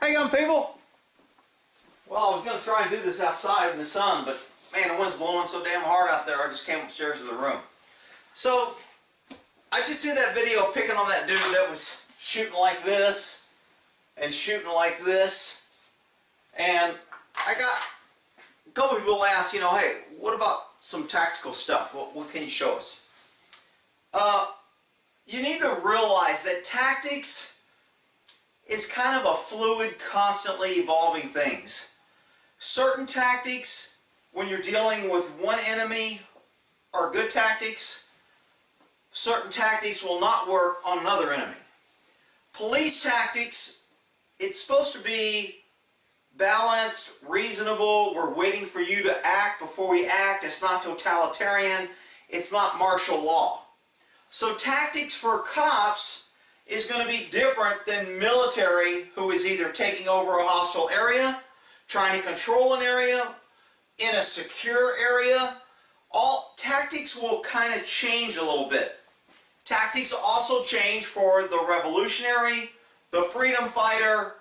Hang on, people. Well, I was going to try and do this outside in the sun, but man, the wind's blowing so damn hard out there, I just came upstairs to the room. So, I just did that video picking on that dude that was shooting like this and shooting like this. And I got a couple people ask, hey, what about some tactical stuff? What can you show us? You need to realize that tactics is kind of a fluid, constantly evolving things. Certain tactics, when you're dealing with one enemy, are good tactics. Certain tactics will not work on another enemy. Police tactics, it's supposed to be balanced, reasonable. We're waiting for you to act before we act. It's not totalitarian. It's not martial law. So tactics for cops is going to be different than military, who is either taking over a hostile area, trying to control an area, in a secure area. All tactics will kind of change a little bit. Tactics also change for the revolutionary, the freedom fighter,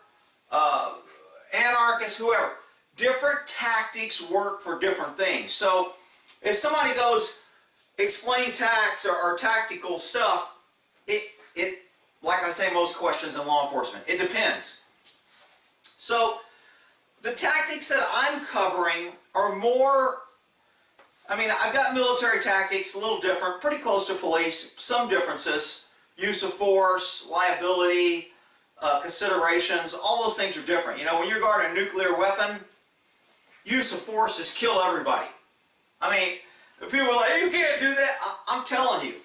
anarchist, whoever. Different tactics work for different things. So if somebody goes, explain tax or tactical stuff, it like I say, most questions in law enforcement, it depends. So the tactics that I'm covering are more, I've got military tactics, a little different, pretty close to police, some differences, use of force, liability, considerations, all those things are different. When you're guarding a nuclear weapon, use of force is kill everybody. People are like, you can't do that. I'm telling you,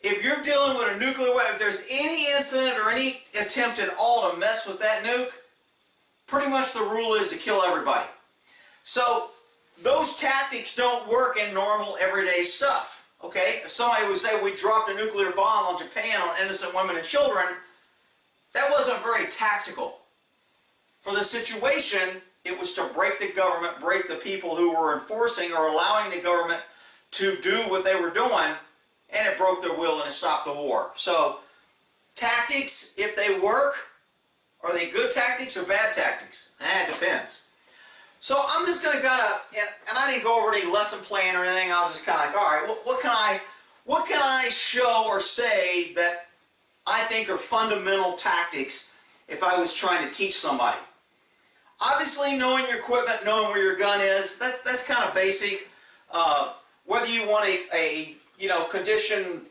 if you're dealing with a nuclear weapon, if there's any incident or any attempt at all to mess with that nuke, pretty much the rule is to kill everybody. So those tactics don't work in normal everyday stuff. Okay? If somebody would say we dropped a nuclear bomb on Japan on innocent women and children, that wasn't very tactical. For the situation, it was to break the government, break the people who were enforcing or allowing the government to do what they were doing, and it broke their will and it stopped the war. So, tactics, if they work, are they good tactics or bad tactics? It depends. So I'm just going to and I didn't go over any lesson plan or anything. I was just kind of like, all right, what can I show or say that I think are fundamental tactics if I was trying to teach somebody? Obviously, knowing your equipment, knowing where your gun is, that's kind of basic. Whether you want a condition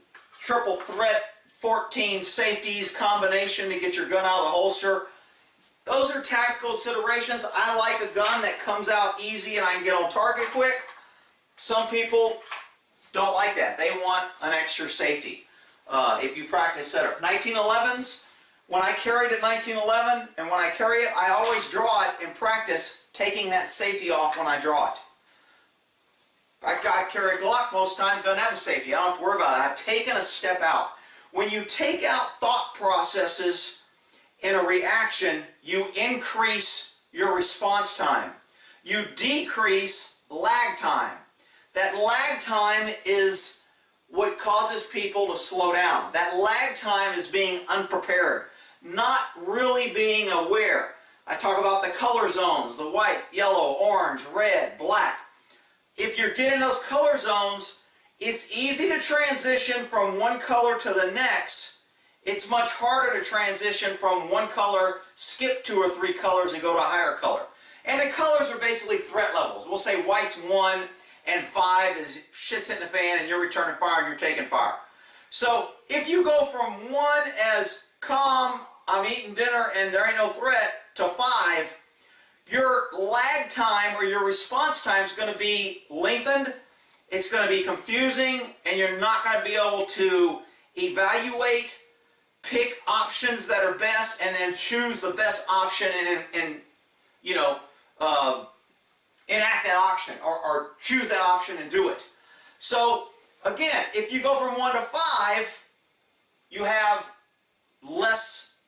triple threat 14 safeties combination to get your gun out of the holster, those are tactical considerations. I like a gun that comes out easy and I can get on target quick. Some people don't like that. They want an extra safety. If you practice setup. 1911s, when I carried at 1911 and when I carry it, I always draw it and practice taking that safety off when I draw it. I carry a Glock most times, doesn't have a safety. I don't have to worry about it. I've taken a step out. When you take out thought processes in a reaction, you increase your response time. You decrease lag time. That lag time is what causes people to slow down. That lag time is being unprepared, not really being aware. I talk about the color zones, the white, yellow, orange, red, black. If you're getting those color zones, it's easy to transition from one color to the next. It's much harder to transition from one color, skip 2 or 3 colors, and go to a higher color. And the colors are basically threat levels. We'll say white's 1 and 5 is shit's hitting the fan and you're returning fire and you're taking fire. So if you go from 1 as calm, I'm eating dinner and there ain't no threat, to 5, your lag time or your response time is going to be lengthened, it's going to be confusing, and you're not going to be able to evaluate, pick options that are best, and then choose the best option and enact that option or choose that option and do it. So again, if you go from 1 to 5, you have less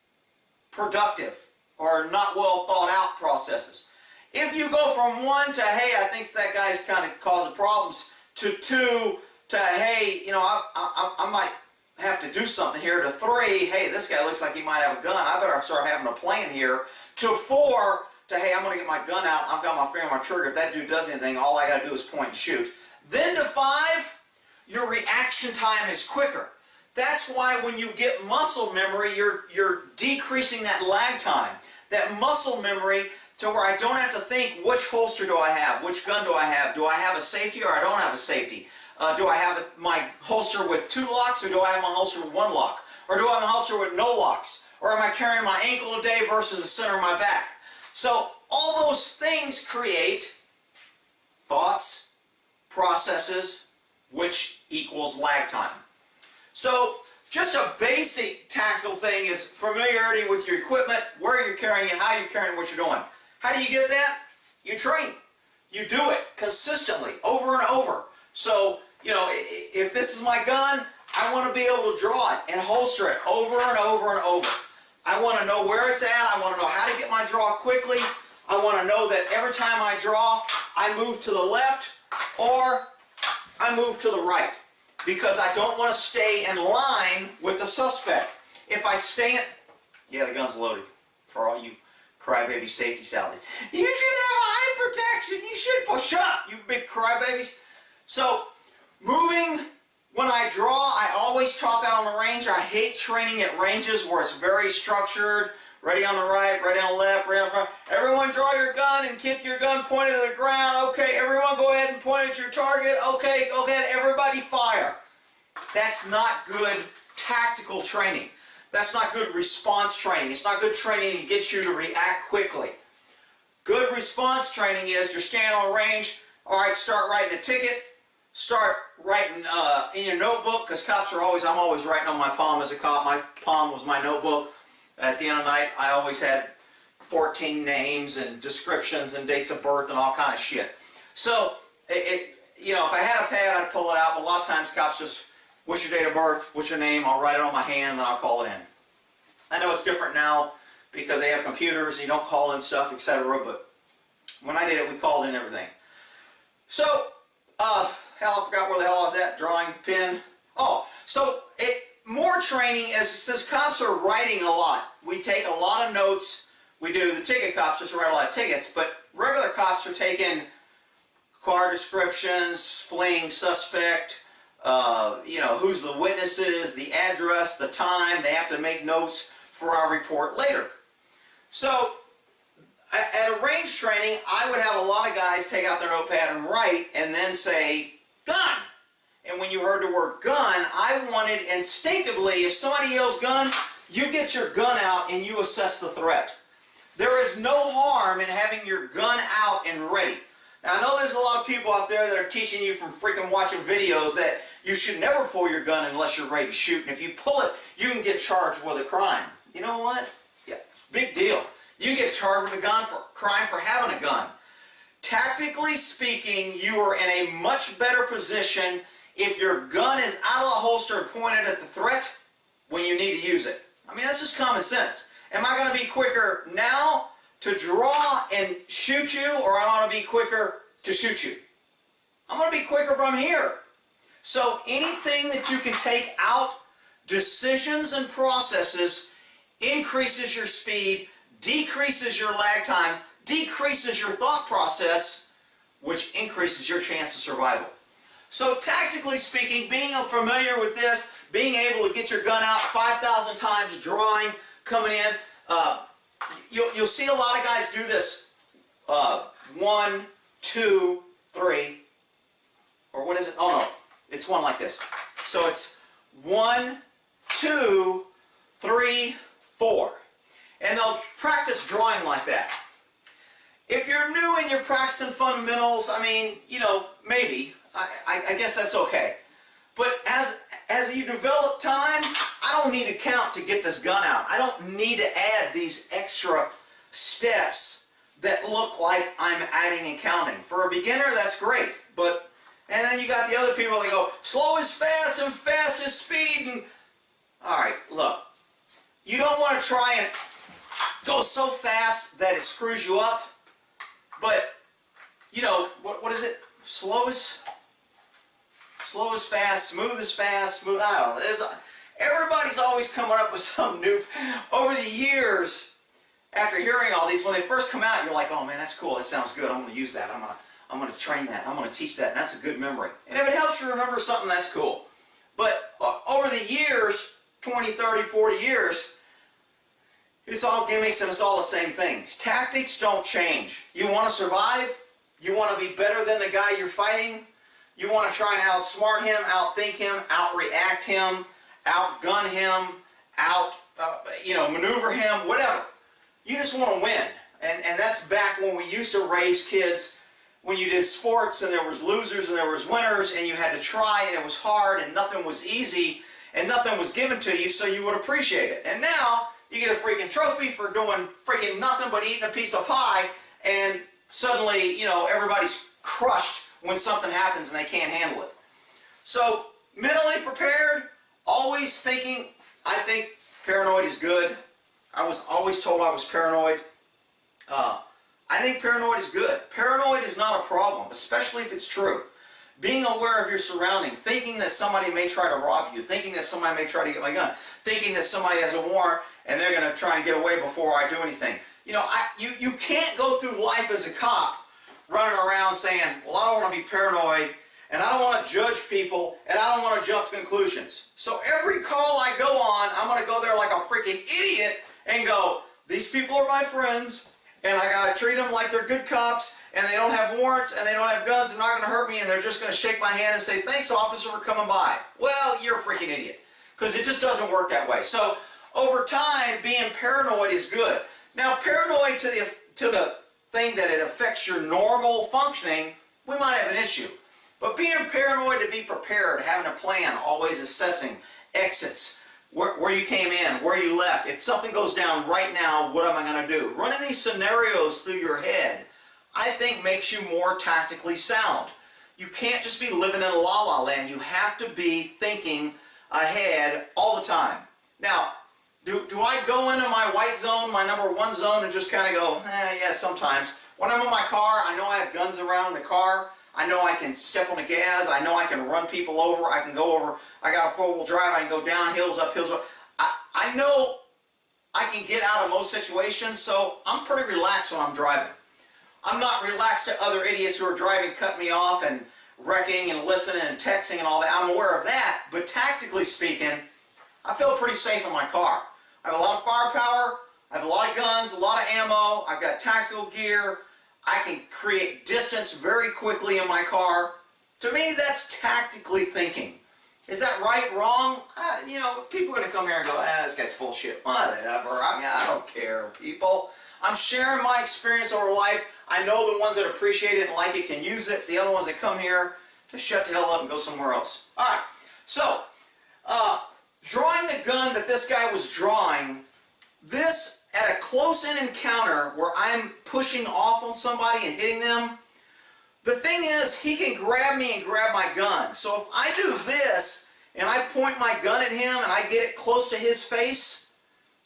productive or not well thought out processes. If you go from 1 to, hey, I think that guy's kind of causing problems, to 2 to, hey, I might have to do something here, to 3, hey, this guy looks like he might have a gun, I better start having a plan here, to 4 to, hey, I'm going to get my gun out, I've got my finger on my trigger, if that dude does anything, all I got to do is point and shoot. Then to 5, your reaction time is quicker. That's why when you get muscle memory, you're decreasing that lag time. That muscle memory to where I don't have to think, which holster do I have, which gun do I have a safety or I don't have a safety? Do I have my holster with 2 locks or do I have my holster with 1 lock? Or do I have a holster with no locks? Or am I carrying my ankle today versus the center of my back? So all those things create thoughts, processes, which equals lag time. So just a basic tactical thing is familiarity with your equipment, where you're carrying it, how you're carrying it, what you're doing. How do you get that? You train. You do it consistently, over and over. So, you know, if this is my gun, I want to be able to draw it and holster it over and over and over. I want to know where it's at. I want to know how to get my draw quickly. I want to know that every time I draw, I move to the left or I move to the right, because I don't want to stay in line with the suspect. If I stay in... Yeah, the gun's loaded. For all you crybaby safety salaries. You should have eye protection. You should... Oh, shut up, you big crybabies. So, moving... When I draw, I always taught that on the range. I hate training at ranges where it's very structured. Ready on the right, ready on the left, ready on the front. Everyone draw your gun and keep your gun pointed to the ground. Okay, everyone go ahead and point at your target. Okay, go ahead, everybody fire. That's not good tactical training. That's not good response training. It's not good training to get you to react quickly. Good response training is you're standing on range. All right, start writing a ticket. Start writing in your notebook, because cops are always, I'm always writing on my palm as a cop. My palm was my notebook. At the end of the night, I always had 14 names and descriptions and dates of birth and all kind of shit. So, you know, if I had a pad, I'd pull it out, but a lot of times cops just, what's your date of birth, what's your name, I'll write it on my hand, and then I'll call it in. I know it's different now because they have computers and you don't call in stuff, etc., but when I did it, we called in everything. So, hell, I forgot where the hell I was at, drawing, pen. Oh, so more training, as since cops are writing a lot. We take a lot of notes. We do, the ticket cops just write a lot of tickets, but regular cops are taking car descriptions, fleeing suspect, you know, who's the witnesses, the address, the time. They have to make notes for our report later. So, at a range training, I would have a lot of guys take out their notepad and write, and then say, gun! And when you heard the word gun, I wanted instinctively, if somebody yells gun, you get your gun out and you assess the threat. There is no harm in having your gun out and ready. Now, I know there's a lot of people out there that are teaching you from freaking watching videos that you should never pull your gun unless you're ready to shoot. And if you pull it, you can get charged with a crime. You know what? Yeah, big deal. You get charged with a crime for having a gun. Tactically speaking, you are in a much better position if your gun is out of the holster and pointed at the threat when you need to use it. I mean, that's just common sense. Am I going to be quicker now to draw and shoot you, or am I going to be quicker to shoot you? I'm going to be quicker from here. So anything that you can take out, decisions and processes, increases your speed, decreases your lag time, decreases your thought process, which increases your chance of survival. So tactically speaking, being familiar with this, being able to get your gun out 5,000 times, drawing, coming in, you'll see a lot of guys do this. 1, 2, 3, or what is it? Oh no, it's one like this. So it's 1, 2, 3, 4. And they'll practice drawing like that. If you're new and you're practicing fundamentals, I mean, you know, maybe. I guess that's okay. But as you develop time, I don't need to count to get this gun out. I don't need to add these extra steps that look like I'm adding and counting. For a beginner, that's great. But, and then you got the other people that go, slow is fast and fast is speed. And, all right, look. You don't want to try and go so fast that it screws you up. But, you know, what is it? Slow is fast, smooth, I don't know. Everybody's always coming up with some new, over the years, after hearing all these, when they first come out, you're like, oh man, that's cool, that sounds good, I'm going to use that, I'm going to train that, I'm going to teach that, and that's a good memory. And if it helps you remember something, that's cool. But over the years, 20, 30, 40 years, it's all gimmicks and it's all the same things. Tactics don't change. You want to survive? You want to be better than the guy you're fighting? You want to try and outsmart him, outthink him, outreact him, outgun him, maneuver him, whatever. You just want to win. And that's back when we used to raise kids, when you did sports and there was losers and there was winners and you had to try and it was hard and nothing was easy and nothing was given to you, so you would appreciate it. And now you get a freaking trophy for doing freaking nothing but eating a piece of pie, and suddenly, everybody's crushed when something happens and they can't handle it. So, mentally prepared, always thinking, I think paranoid is good. I was always told I was paranoid. I think paranoid is good. Paranoid is not a problem, especially if it's true. Being aware of your surroundings, thinking that somebody may try to rob you, thinking that somebody may try to get my gun, thinking that somebody has a warrant and they're going to try and get away before I do anything. You can't go through life as a cop running around saying, well, I don't want to be paranoid, and I don't want to judge people, and I don't want to jump to conclusions. So every call I go on, I'm going to go there like a freaking idiot and go, these people are my friends, and I got to treat them like they're good cops, and they don't have warrants, and they don't have guns, they're not going to hurt me, and they're just going to shake my hand and say, thanks, officer, for coming by. Well, you're a freaking idiot, because it just doesn't work that way. So over time, being paranoid is good. Now, paranoid to the thing that it affects your normal functioning, we might have an issue. But being paranoid to be prepared, having a plan, always assessing exits, where you came in, where you left. If something goes down right now, what am I going to do? Running these scenarios through your head, I think, makes you more tactically sound. You can't just be living in a la-la land. You have to be thinking ahead all the time. Now, do I go into my white zone, my number one zone, and just kind of go, yeah, sometimes. When I'm in my car, I know I have guns around in the car. I know I can step on the gas. I know I can run people over. I can go over. I got a four-wheel drive. I can go down hills, up hills. I know I can get out of most situations, so I'm pretty relaxed when I'm driving. I'm not relaxed to other idiots who are driving, cutting me off and wrecking and listening and texting and all that. I'm aware of that, but tactically speaking, I feel pretty safe in my car. I have a lot of firepower, I have a lot of guns, a lot of ammo, I've got tactical gear, I can create distance very quickly in my car. To me, that's tactically thinking. Is that right, wrong? People are going to come here and go, this guy's full of shit. Whatever, I don't care, people. I'm sharing my experience over life. I know the ones that appreciate it and like it can use it. The other ones that come here, just shut the hell up and go somewhere else. All right, so, drawing the gun that this guy was drawing, this at a close-in encounter where I'm pushing off on somebody and hitting them, the thing is, he can grab me and grab my gun. So if I do this and I point my gun at him and I get it close to his face,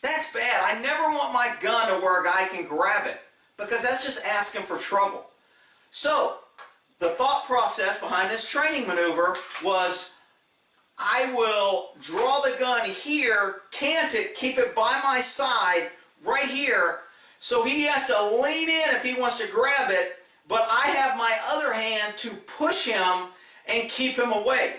that's bad. I never want my gun to where a guy can grab it, because that's just asking for trouble. So the thought process behind this training maneuver was, I will draw the gun here, cant it, keep it by my side right here, so he has to lean in if he wants to grab it, but I have my other hand to push him and keep him away.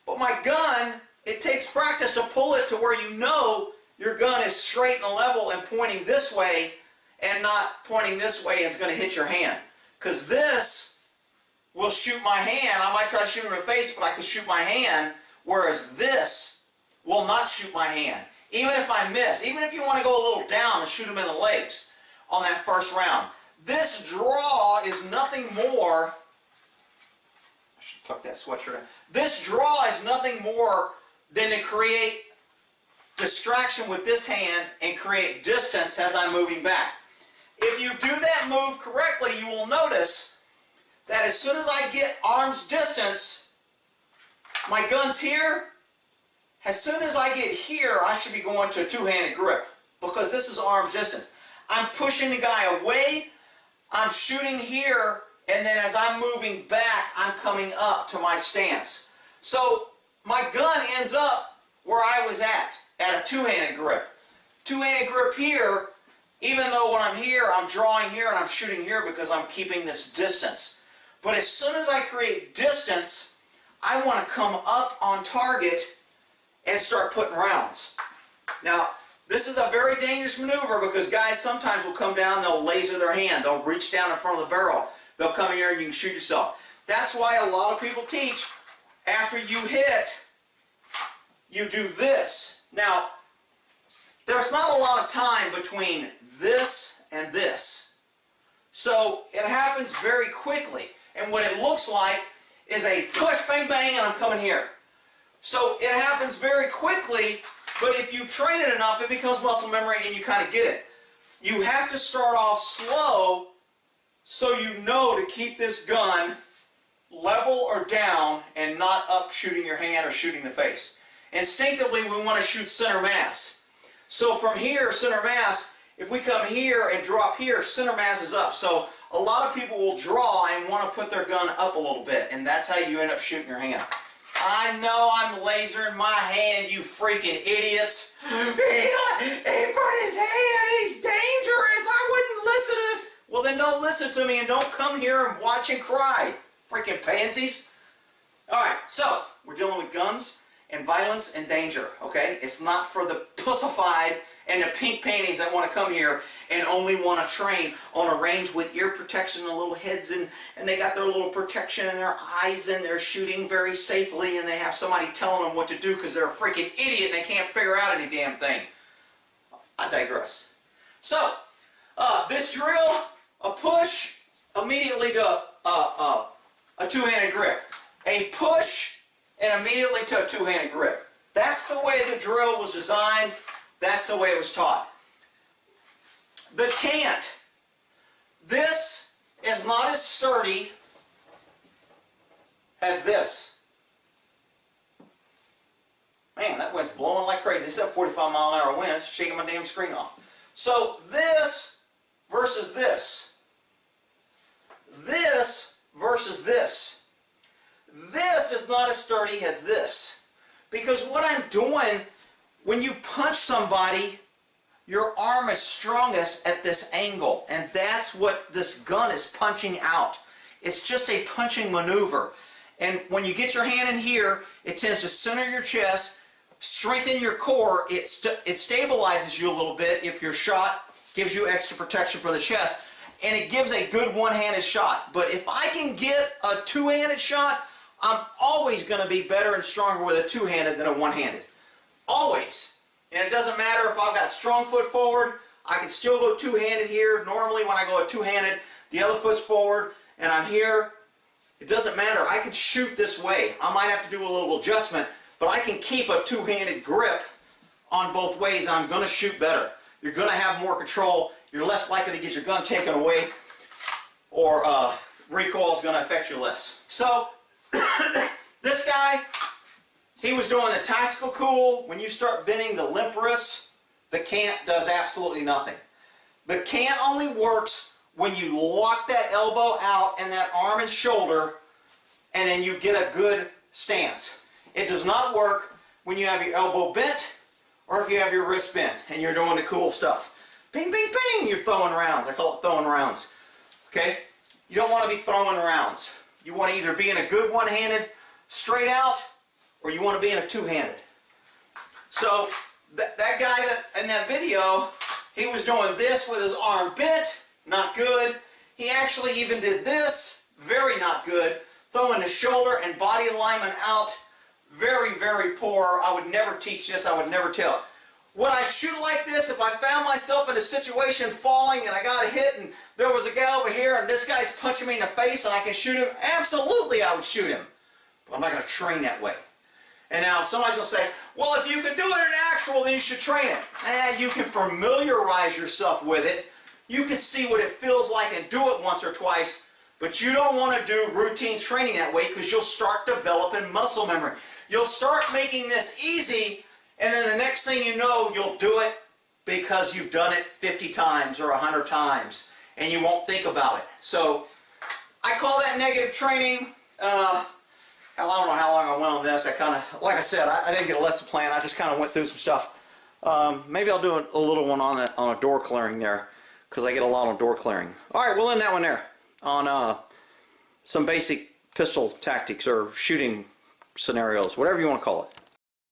But my gun, it takes practice to pull it to where you know your gun is straight and level and pointing this way and not pointing this way and it's going to hit your hand. Because this will shoot my hand. I might try to shoot him in the face, but I can shoot my hand, whereas this will not shoot my hand. Even if I miss, even if you want to go a little down and shoot him in the legs on that first round. This draw is nothing more, I should tuck that sweatshirt in. This draw is nothing more than to create distraction with this hand and create distance as I'm moving back. If you do that move correctly, you will notice that as soon as I get arm's distance, my gun's here. As soon as I get here, I should be going to a two-handed grip, because this is arm's distance. I'm pushing the guy away, I'm shooting here, and then as I'm moving back, I'm coming up to my stance. So my gun ends up where I was at a two-handed grip. Two-handed grip here, Even though when I'm here, I'm drawing here and I'm shooting here because I'm keeping this distance. But as soon as I create distance, I want to come up on target and start putting rounds. Now, this is a very dangerous maneuver because guys sometimes will come down, they'll laser their hand, they'll reach down in front of the barrel, they'll come here and you can shoot yourself. That's why a lot of people teach after you hit, you do this. Now, there's not a lot of time between this and this. So it happens very quickly. And what it looks like is a push, bang, bang, and I'm coming here. So it happens very quickly, but if you train it enough, it becomes muscle memory and you kind of get it. You have to start off slow so you know to keep this gun level or down and not up shooting your hand or shooting the face. Instinctively, we want to shoot center mass. So from here, center mass, if we come here and drop here, center mass is up. So a lot of people will draw and want to put their gun up a little bit, and that's how you end up shooting your hand. I know I'm lasering my hand, you freaking idiots. He put his hand, he's dangerous, I wouldn't listen to this. Well, then don't listen to me and don't come here and watch and cry, freaking pansies. All right, so we're dealing with guns and violence and danger, okay? It's not for the pussified and the pink panties that want to come here and only want to train on a range with ear protection and little heads and they got their little protection in their eyes and they're shooting very safely and they have somebody telling them what to do because they're a freaking idiot and they can't figure out any damn thing. I digress. So, this drill, a push immediately to a two-handed grip. A push and immediately to a two-handed grip. That's the way the drill was designed. That's the way it was taught. The cant. This is not as sturdy as this. Man, that wind's blowing like crazy. It's a 45-mile-an-hour wind. It's shaking my damn screen off. So this versus this. This versus this. This is not as sturdy as this. Because what I'm doing, when you punch somebody, your arm is strongest at this angle. And that's what this gun is punching out. It's just a punching maneuver. And when you get your hand in here, it tends to center your chest, strengthen your core. It stabilizes you a little bit if you're shot, gives you extra protection for the chest, and it gives a good one-handed shot. But if I can get a two-handed shot, I'm always going to be better and stronger with a two-handed than a one-handed. Always. And it doesn't matter if I've got strong foot forward, I can still go two-handed here. Normally when I go a two-handed, the other foot's forward and I'm here. It doesn't matter. I can shoot this way. I might have to do a little adjustment, but I can keep a two-handed grip on both ways and I'm going to shoot better. You're going to have more control. You're less likely to get your gun taken away or recoil is going to affect you less. So this guy, he was doing the tactical cool. When you start bending the limp wrists, the cant does absolutely nothing. The cant only works when you lock that elbow out and that arm and shoulder and then you get a good stance. It does not work when you have your elbow bent or if you have your wrist bent and you're doing the cool stuff. Bing, bing, bing, you're throwing rounds. I call it throwing rounds. Okay? You don't want to be throwing rounds. You want to either be in a good one-handed straight out or you want to be in a two-handed. So that guy that in that video, he was doing this with his arm bent, not good. He actually even did this, very not good, throwing the shoulder and body alignment out, very, very poor. I would never teach this, I would never tell. Would I shoot like this if I found myself in a situation falling and I got a hit and there was a guy over here and this guy's punching me in the face and I can shoot him? Absolutely I would shoot him. But I'm not going to train that way. And now somebody's going to say, well, if you can do it in actual, then you should train it. You can familiarize yourself with it. You can see what it feels like and do it once or twice. But you don't want to do routine training that way because you'll start developing muscle memory. You'll start making this easy, and then the next thing you know, you'll do it because you've done it 50 times or 100 times, and you won't think about it. So I call that negative training. I don't know how long I went on this. I kind of, like I said, I didn't get a lesson plan. I just kind of went through some stuff. Maybe I'll do a little one on that, on a door clearing there, because I get a lot on door clearing. All right, we'll end that one there on some basic pistol tactics or shooting scenarios, whatever you want to call it.